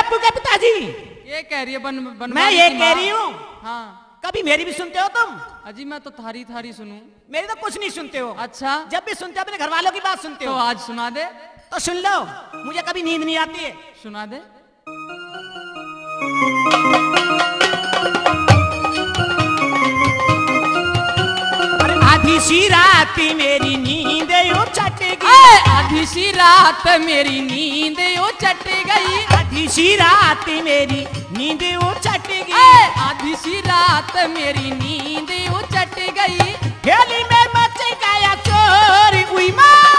बापू के पिताजी। ये कह रही है मैं ये कह रही हूँ। हाँ। कभी मेरी भी सुनते हो तुम? अजी मैं तो थारी सुनूं। मेरी तो कुछ नहीं सुनते हो। अच्छा। जब भी सुनते हो अपने घर वालों की बात सुनते हो। तो आज सुना दे। तो सुन लो, मुझे कभी नींद नहीं आती है। सुना दे। आधी सी रात मेरी नींद यो चट गई। आधी सी रात मेरी नींद यो चट गई। आधी सी रात मेरी नींद यो चट गई। आधी सी रात मेरी नींद यो चट गई। खेली में मच गया चोर, उई माँ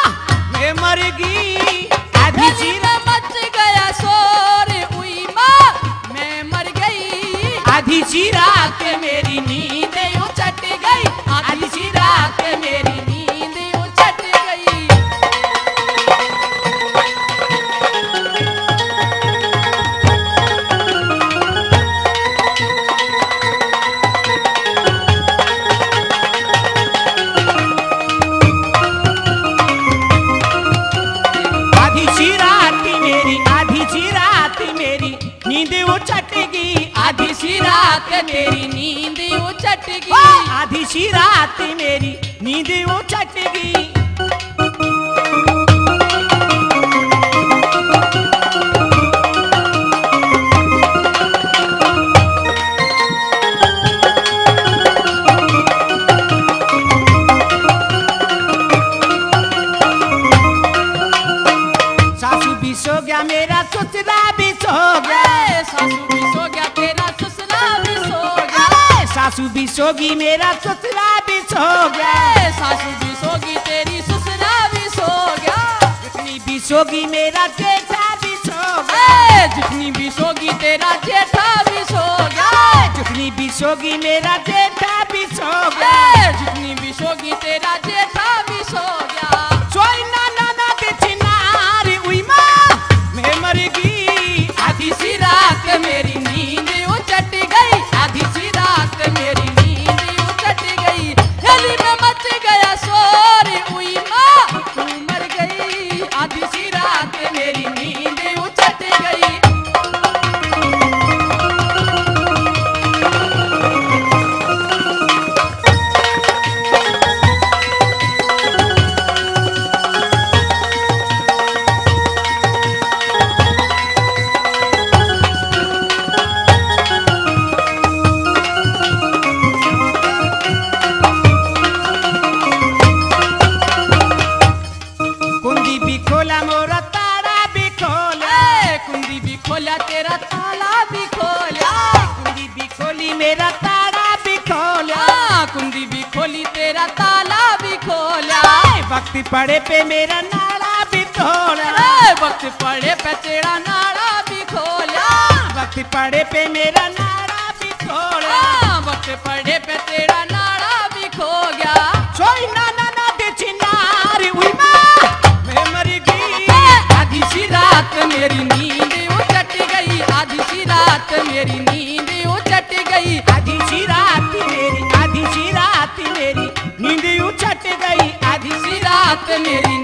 मैं मर गई। आधी सी में मच गया शोर, उई माँ मैं मर गई। आधी सी रात मेरी नींद यो चट गई। आधी सी रात मेरी नींद यो चट गई। आधी सी रात मेरी नींद वो चट गई। आधी सी रात मेरी नींद यो चट गई। आधी सी रात मेरी नींद वो चट गई। सासू भी सो गया मेरा ससुरा भी सो गया। सासू भी सो गया तेरा ससुरा भी सो गया। सासू भी सोगी मेरा ससुरा भी सो गया। सासू भी सोगी तेरी ससुरा भी सो गया। जितनी भी सोगी मेरा जेठा भी सो गया। जितनी भी सोगी तेरा जेठा भी सो गया। जितनी भी सोगी मेरा जेठा भी सो गया। जितनी भी सोगी तेरा जेठा भी सो गया। सोई ना चिनार, उई माँ मैं मर गई। आधी सी रात मेरी नींद यो चट गई। आधी सी रात मेरी नींद यो चट गई। हेली में मच गया शोर, उई माँ तू मर गई। आधी सी रात मेरी नींद यो चट गई। कुंडी भी खोला मोरा तारा भी खोला। कुंडी भी खोला तेरा ताला भी खोला। कुंडी भी खोली मेरा तारा भी खोला। कुंडी भी खोली तेरा ताला भी खोला। वक्त पड़े पे मेरा नाड़ा भी खोला। वक्त पड़े पे तेरा नाड़ा भी खोला। वक्त पड़े पे मेरा नाड़ा भी खोला। वक्त पड़े पे तेरा नाड़ा भी खो गया। सोई ना दे चिनार, उई माँ मैं मर गई। आधी सी रात मेरी नींद वो चट गई। आधी सी रात मेरी नींद वो चट गई। आधी सी रात मेरी नींद यूं चट गई। आधी सी रात मेरी